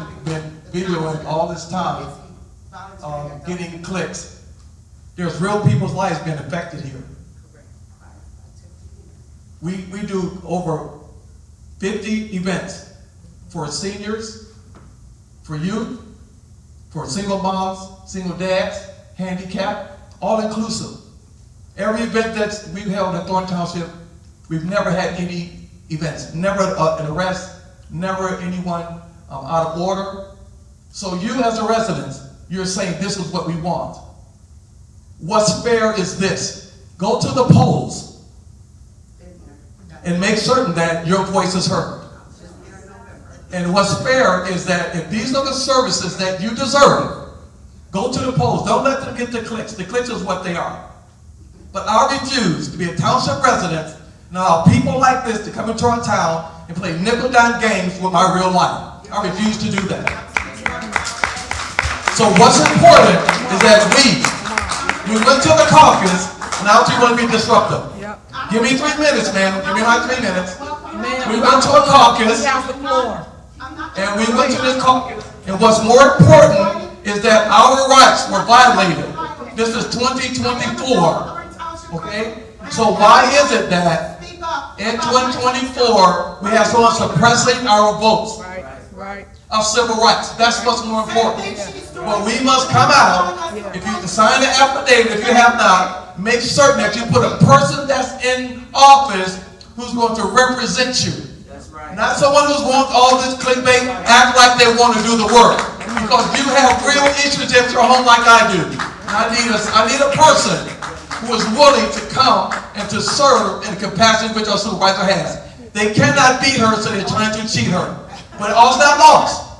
videoing all this time, getting clicks, There's real people's lives being affected here. We do over 50 events for seniors, for youth, for single moms, single dads, handicapped, all inclusive. Every event that we've held in Thornton Township, we've never had any events, never an arrest, never anyone out of order. So you as a resident, you're saying this is what we want. What's fair is this: go to the polls and make certain that your voice is heard. And what's fair is that if these are the services that you deserve, go to the polls. Don't let them get the clicks. The clicks is what they are. But I refuse to be a township resident and allow people like this to come into our town and play nickel-dime games with my real life. I refuse to do that. So what's important is that we went to the caucus, now you want to be disruptive. Give me 3 minutes, ma'am. Give me my 3 minutes. We went to a caucus, and we went to this caucus, and what's more important is that our rights were violated. This is 2024, okay? So why is it that in 2024 we have someone suppressing our votes? Our civil rights. That's what's more important. But we must come out. If you sign the affidavit, if you have not, make certain that you put a person that's in office who's going to represent you. That's right. Not someone who's going to all this clickbait, act like they want to do the work. Because you have real issues at your home like I do. I need a person who is willing to come and to serve in the capacity which our supervisor has. They cannot beat her, so they're trying to cheat her. But all's not lost.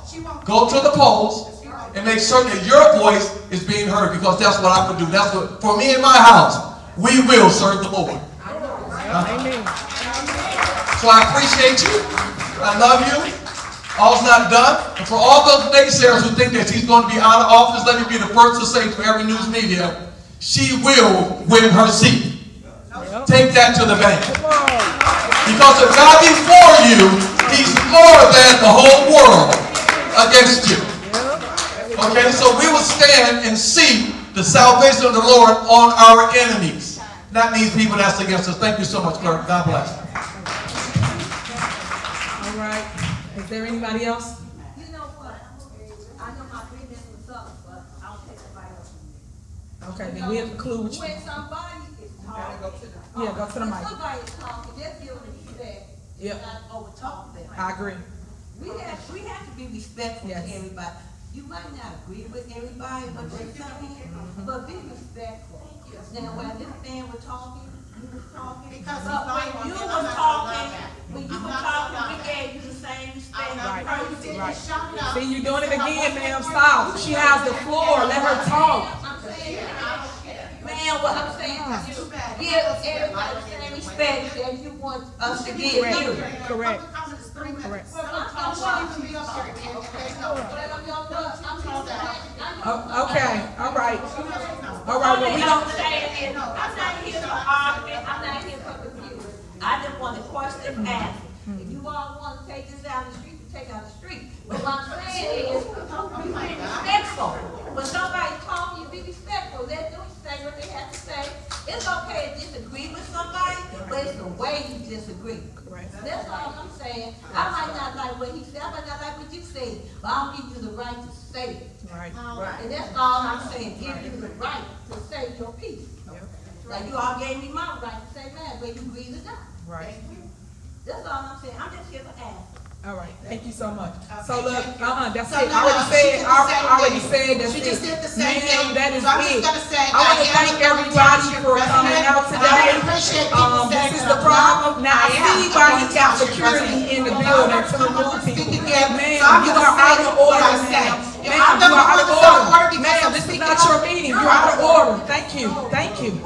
Go to the polls and make certain that your voice is being heard, because that's what I would do. That's what, for me in my house, we will serve the Lord. So I appreciate you. I love you. All's not done. And for all those naysayers who think that she's going to be out of office, let me be the first to say to every news media, she will win her seat. Take that to the bank. Because if God be for you, he's more than the whole world against you. Okay, so we will stand and see the salvation of the Lord on our enemies. That means people that's against us. Thank you so much, clerk. God bless. All right. Is there anybody else? You know what? I know my 3 minutes was up, but I'll take somebody else. Okay, then we'll conclude with you. When somebody is talking, Go to the mic. When somebody is talking, just give them respect. Yep. Not over talk them. I agree. We have to be respectful to everybody. You might not agree with everybody, but there's something, but be respectful. Now, when this man was talking, you was talking, but when you were talking, we gave you the same respect. Right. See, you're doing it again, ma'am. Stop. She has the floor. Let her talk. Man, what I'm saying is give everybody the same respect that you want us to give you. Correct. Okay, all right. All right, well, we don't. I'm not here for argument, I'm not here for confusion. I just want to question ask. If you all want to take this out of the street, you take out the street. But what I'm saying is, be respectful. When somebody's talking, you be respectful. Let them say what they have to say. It's okay to disagree with somebody, but it's the way you disagree. Right. That's all I'm saying. I might not like what he said, I might not like what you said, but I'll give you the right to say it. Right. And that's all I'm saying, give you the right to say your piece. Like you all gave me my right to say mine, whether you agree or not. Right. That's all I'm saying, I'm just here to ask. All right, thank you so much. So look, that's So it. no, I already said that's She it. just did the same Ma'am, thing. that is So I'm it. just gonna say, I want to thank everybody for coming out today. appreciate people saying This is the problem. Now, I see why he got security in the building to remove people. Ma'am, you are out of order, ma'am. Ma'am, you are out of order. Ma'am, this is not your meeting. You're out of order. Thank you. Thank you.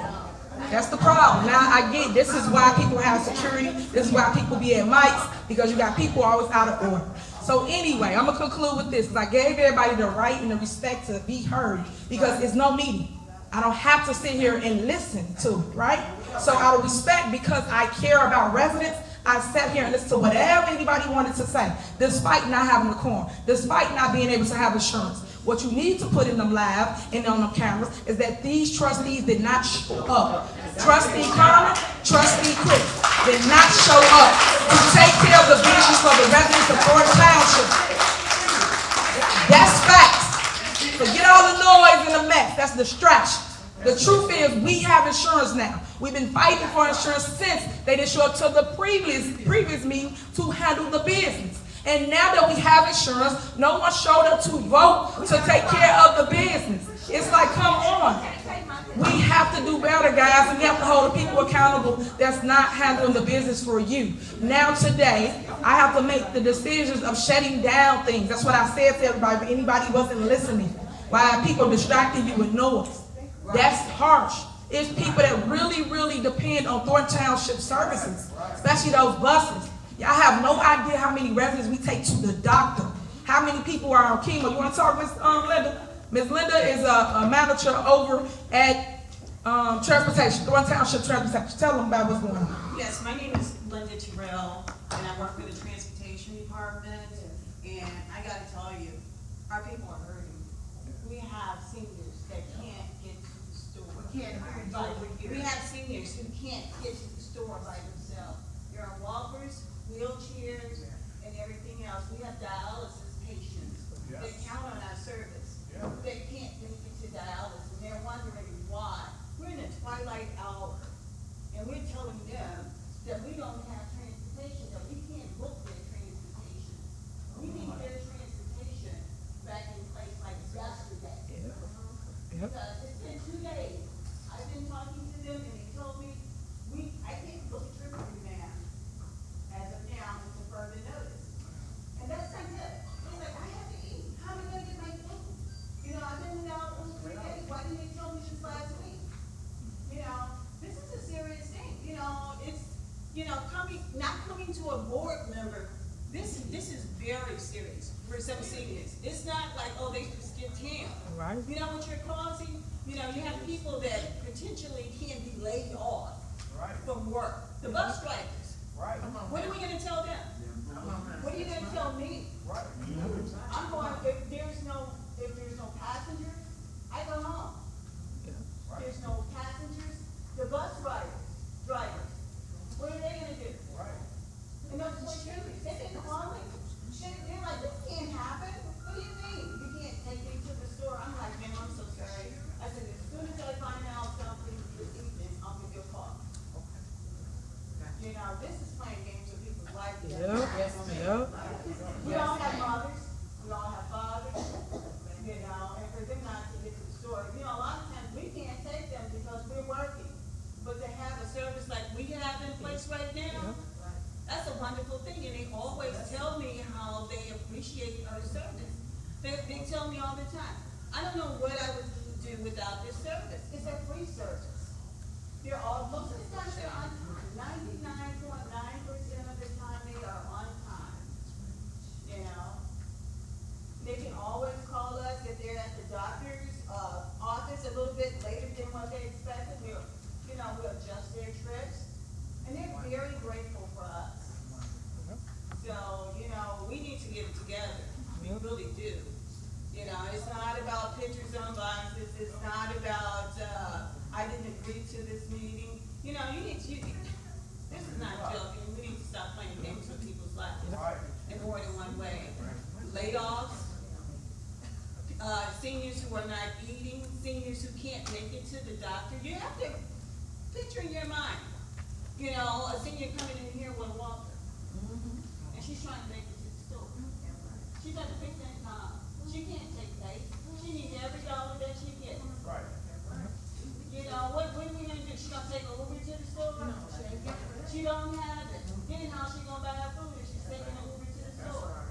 That's the problem. Now I get this is why people have security. This is why people be at mics, because you got people always out of order. So anyway, I'm gonna conclude with this. I gave everybody the right and the respect to be heard, because it's no meeting. I don't have to sit here and listen to it, right? So out of respect, because I care about residents, I sat here and listened to whatever anybody wanted to say, despite not having a quorum, despite not being able to have insurance. What you need to put in them live and on them cameras is that these trustees did not show up. Trustee Carmen, Trustee Chris did not show up to take care of the business for the residents of Thornton Township. That's facts. Forget all the noise and the mess. That's distraction. The truth is, we have insurance now. We've been fighting for insurance since they didn't show up to the previous meeting to handle the business. And now that we have insurance, no one showed up to vote to take care of the business. It's like, come on. We have to do better, guys, and we have to hold the people accountable that's not handling the business for you. Now today, I have to make the decisions of shutting down things. That's what I said to everybody, but anybody wasn't listening. Why people distracting you with noise. That's harsh. It's people that really, really depend on Thornton Township services, especially those buses. Y'all have no idea how many residents we take to the doctor, how many people are on chemo. You want to talk, Ms. Linda? Ms. Linda is a manager over at Transportation, Thornton Township Transportation. Tell them about what's going on. Yes, my name is Linda Terrell, and I work for the Transportation Department, and I gotta tell you, our people are hurting. We have seniors that can't get to the store. We have seniors who can't get to the store by themselves. They're on walkers, wheelchairs, and everything else. We have dialysis patients that count on our service. They can't make it to dialysis, and they're wondering why. We're in the twilight hour, and we're telling them that we don't have transportation, that we can't book their transportation. We need their transportation back in place like yesterday. Because it's been 2 days. I've been talking to them, and they told me, I can't book a trip for you now. As of now, it's a further notice. And that's not good. It's like, I have to eat. How am I gonna get my food? You know, I've been out for 3 days. Why didn't they tell me this last week? You know, this is a serious thing. You know, it's, you know, not coming to a board member, this is very serious for some seniors. It's not like, oh, they just get tan. Right. You know what you're causing? You know, you have people that potentially can be laid off from work. The bus drivers. What are we gonna tell them? What are you gonna tell me? I'm going, if there's no passengers, I go home. There's no passengers, the bus drivers, what are they gonna do? And those poor children, they've been calling. They're like, this can't happen. What do you mean? You can't take me to the store. I'm like, man, I'm so sorry. I said, as soon as I find out something this evening, I'll give you a call. You know, this is playing games with people's lives. We all have mothers. We all have fathers. You know, and for them not to get to the store, you know, a lot of times we can't take them because we're working. But to have a service like we have in place right now, that's a wonderful thing, and they always tell me how they appreciate our service. They tell me all the time, I don't know what I would do without this service. It's a free service. They're all, most of the time they're on time. 99.9% of the time they are on time. You know? They can always call us if they're at the doctor's office a little bit later than what they expected. We'll adjust their trips. And they're very grateful for us. So, you know, we need to get it together. We really do. You know, it's not about pictures on boxes. It's not about, I didn't agree to this meeting. You know, this is not joking. We need to stop playing games with people's lives in more than one way. Layoffs, seniors who are not eating, seniors who can't make it to the doctor. You have to picture in your mind. You know, a senior coming in here with a walker, and she's trying to make it to the store. She's at the fix that time. She can't take dates. She needs every dollar that she gets. You know, what are we gonna do? She gonna take an Uber to the store? No, she don't have it. Then how she gonna buy her food if she's taking an Uber to the store?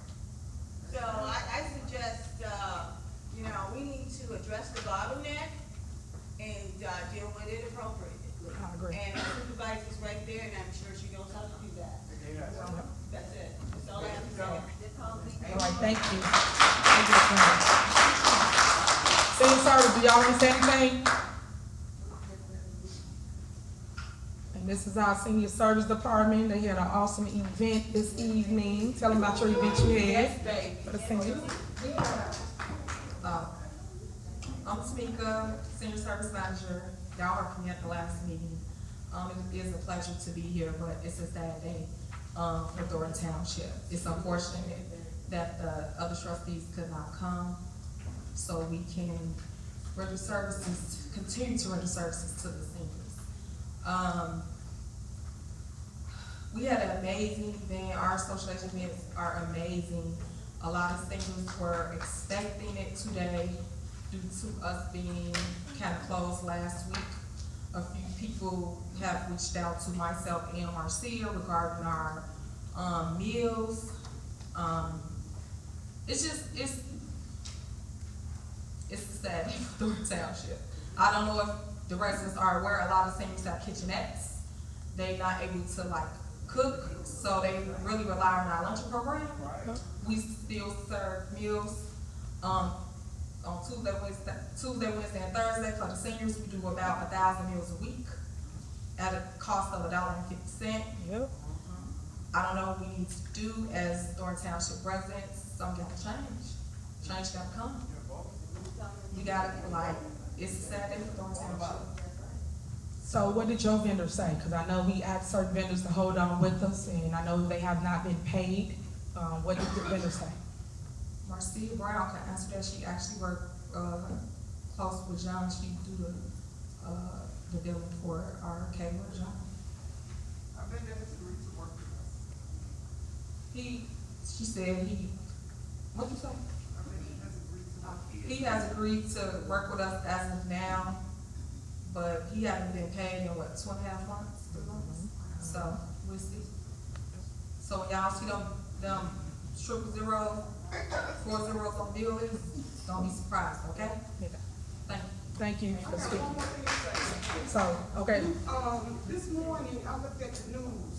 So I suggest, you know, we need to address the bottleneck and deal with it appropriately. I agree. And our supervisor's right there, and I'm sure she knows how to do that. That's it. That's all I have to say. All right, thank you. Senior service, do y'all want to say anything? And this is our senior service department. They had an awesome event this evening. Tell them about your event you had for the seniors. I'm Tamika, Senior Service Manager. Y'all heard from me at the last meeting. It is a pleasure to be here, but it's a sad day for Thornton Township. It's unfortunate that the other trustees could not come, so we can render services, continue to render services to the seniors. We had an amazing event. Our socialization events are amazing. A lot of seniors were expecting it today due to us being kind of closed last week. A few people have reached out to myself and Marcia regarding our meals. It's a sad day for Thornton Township. I don't know if the residents are aware, a lot of seniors have kitchenettes. They're not able to like cook, so they really rely on our lunch program. We still serve meals on Tuesday, Wednesday, and Thursday. For the seniors, we do about 1,000 meals a week at a cost of $1.50. Yep. I don't know what we need to do as Thornton Township residents. Something got to change. Change got to come. You got to, like, it's a sad day for Thornton Township. So what did your vendor say? Because I know we asked certain vendors to hold on with us, and I know they have not been paid. What did the vendor say? Marcia Brown can answer that. She actually worked close with John. She do the billing for our caterer, John. She said what'd you say? He has agreed to work with us as of now, but he hasn't been paid in what, 2.5 months? 3 months? So we'll see. So when y'all see them 000, 4 zeros on bill list, don't be surprised, okay? Yeah. Thank you. Thank you for speaking. One more thing to say. So, okay. This morning, I looked at the news.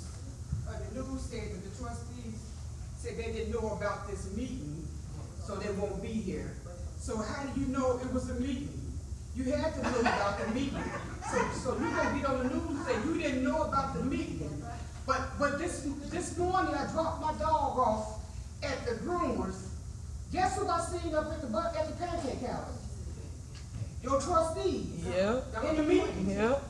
The news said that the trustees said they didn't know about this meeting, so they won't be here. So how do you know it was a meeting? You had to know about the meeting. So you gonna get on the news and say you didn't know about the meeting. But this morning, I dropped my dog off at the groomers. Guess who I seen up at the pancake house? Your trustees. Yep. In the meeting. Yep.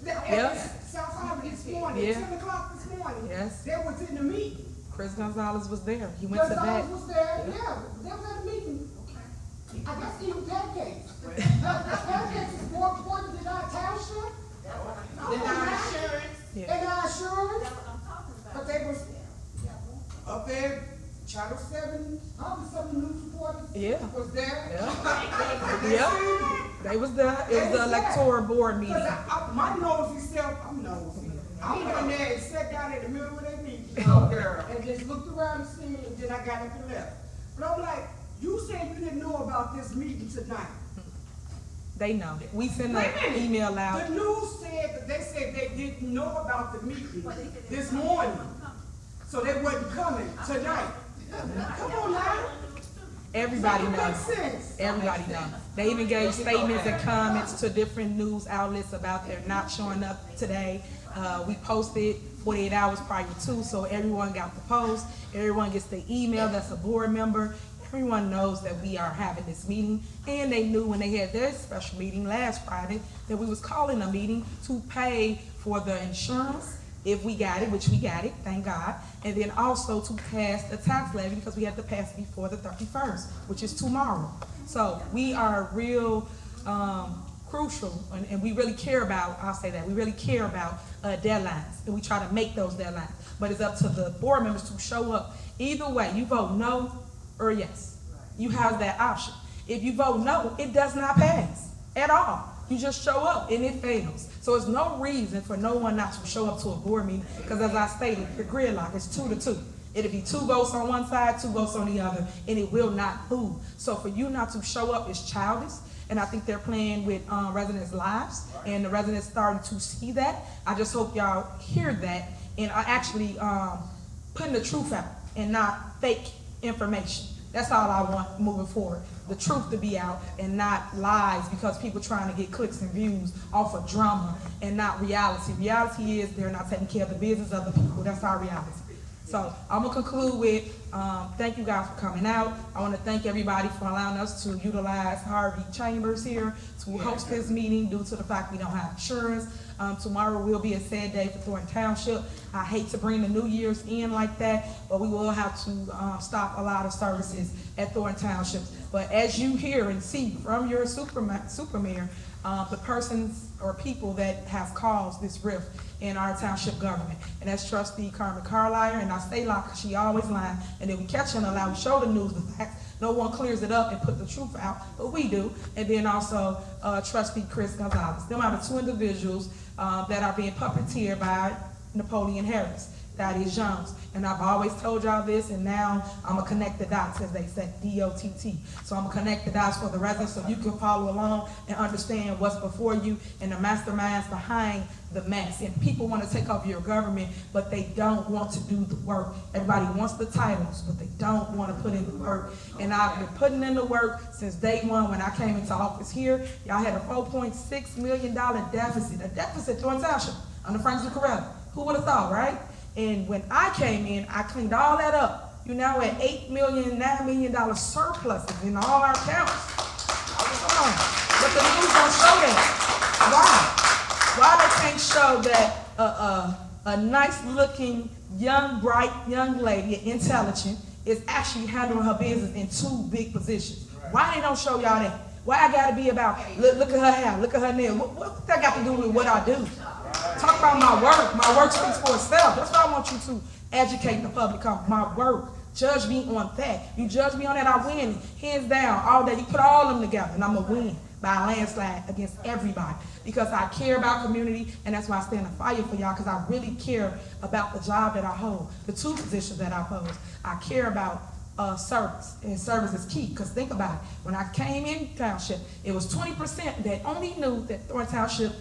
At South Holland this morning, Yeah. 10 o'clock this morning. Yes. They was in the meeting. Chris Gonzalez was there. He went to that. Gonzalez was there, yeah, they was at the meeting. I guess eating pancakes. Pancakes is more important than our township. Then our insurance. Yeah. And our insurance. But they was up there, Channel 7, probably some news reporters. Yeah. Was there. Yeah. Yep. They was there. It was the electoral board meeting. My nosy self, I'm nosy. I went in there and sat down in the middle of their meeting, and just looked around and seen, and then I got up and left. But I'm like, you said you didn't know about this meeting tonight. They know. We sent an email out. The news said that they said they didn't know about the meeting this morning, so they wasn't coming tonight. Come on now. Everybody Make knows. sense. Everybody knows. They even gave statements and comments to different news outlets about their not showing up today. We posted 48 hours prior to, so everyone got the post. Everyone gets the email that's a board member. Everyone knows that we are having this meeting, and they knew when they had their special meeting last Friday that we was calling a meeting to pay for the insurance, if we got it, which we got it, thank God, and then also to pass the tax levy because we have to pass it before the 31st, which is tomorrow. So we are real crucial, and we really care about, I'll say that, we really care about deadlines, and we try to make those deadlines. But it's up to the board members to show up. Either way, you vote no or yes. You have that option. If you vote no, it does not pass at all. You just show up and it fails. So there's no reason for no one not to show up to a board meeting, because as I stated, the gridlock is 2-2. It'll be 2 votes on one side, 2 votes on the other, and it will not move. So for you not to show up is childish, and I think they're playing with residents' lives, and the residents starting to see that. I just hope y'all hear that and are actually putting the truth out and not fake information. That's all I want moving forward. The truth to be out and not lies, because people trying to get clicks and views off of drama and not reality. Reality is they're not taking care of the business of the people. That's our reality. So I'm gonna conclude with, thank you guys for coming out. I wanna thank everybody for allowing us to utilize Harvey Chambers here to host this meeting due to the fact we don't have insurance. Tomorrow will be a sad day for Thornton Township. I hate to bring the New Year's in like that, but we will have to stop a lot of services at Thornton Township. But as you hear and see from your super mayor, the persons or people that have caused this rift in our township government. And that's trustee Carmen Carlisle, and I say like she always lying, and then we catch her in a lie, we show the news, the facts, no one clears it up and put the truth out, but we do. And then also trustee Chris Gonzalez. Them are the two individuals that are being puppeteered by Napoleon Harris, Thaddeus Jones. And I've always told y'all this, and now I'm gonna connect the dots, as they say, D-O-T-T. So I'm gonna connect the dots for the residents so you can follow along and understand what's before you and the masterminds behind the mess. And people want to take over your government, but they don't want to do the work. Everybody wants the titles, but they don't want to put in the work. And I've been putting in the work since day one when I came into office here. Y'all had a $4.6 million deficit, a deficit Thornton Township under Frank Zuccarelli. Who would have thought, right? And when I came in, I cleaned all that up. You're now at $8 million, $9 million surpluses in all our accounts. Come on. But the news don't show that. Why? Why they can't show that a nice-looking, young, bright, young lady, intelligent, is actually handling her business in two big positions? Why they don't show y'all that? Why I gotta be about, look at her hair, look at her nail? What that got to do with what I do? Talk about my work. My work speaks for itself. That's why I want you to educate the public on my work. Judge me on that. You judge me on that, I win. Hands down, all day. You put all of them together, and I'm going to win by a landslide against everybody. Because I care about community, and that's why I stand a fire for y'all, because I really care about the job that I hold, the two positions that I hold. I care about service, and service is key, because think about it. When I came in Township, it was 20% that only knew that Thornton Township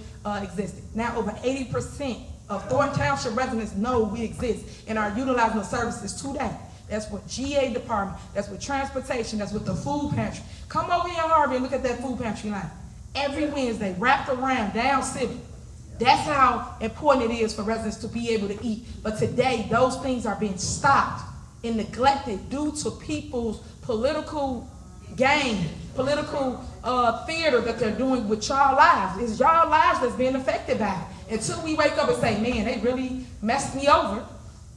existed. Now over 80% of Thornton Township residents know we exist and are utilizing the services today. That's with GA department, that's with transportation, that's with the food pantry. Come over here in Harvey and look at that food pantry line. Every Wednesday, wrapped around down Civic. That's how important it is for residents to be able to eat. But today, those things are being stopped and neglected due to people's political game, political theater that they're doing with y'all lives. It's y'all lives that's being affected by it. Until we wake up and say, man, they really messed me over.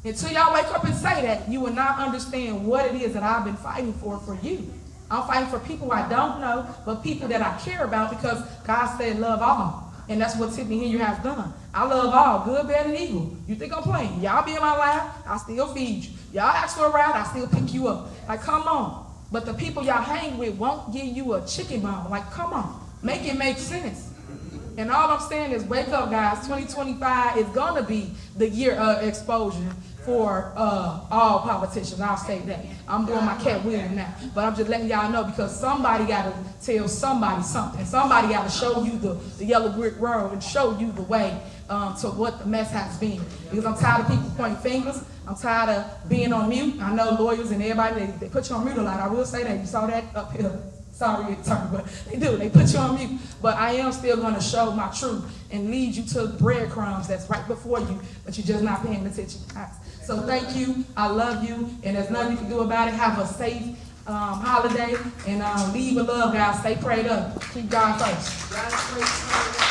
Until y'all wake up and say that, you will not understand what it is that I've been fighting for you. I'm fighting for people I don't know, but people that I care about, because God said love all. And that's what Tiffany Henry has done. I love all, good, bad, and evil. You think I'm playing? Y'all be in my life, I still feed you. Y'all ask for a ride, I still pick you up. Like, come on. But the people y'all hang with won't give you a chicken bone. Like, come on, make it make sense. And all I'm saying is wake up, guys. 2025 is gonna be the year of exposure for all politicians. I'll say that. I'm doing my cat wheeling now. But I'm just letting y'all know, because somebody gotta tell somebody something. Somebody gotta show you the yellow brick road and show you the way to what the mess has been. Because I'm tired of people pointing fingers. I'm tired of being on mute. I know lawyers and everybody, they put you on mute a lot. I will say that. You saw that up here. Sorry, attorney, but they do. They put you on mute. But I am still going to show my truth and lead you to the breadcrumbs that's right before you, but you're just not paying attention. So thank you. I love you. And there's nothing you can do about it. Have a safe holiday. And leave with love, guys. Stay prayed up. Keep God first.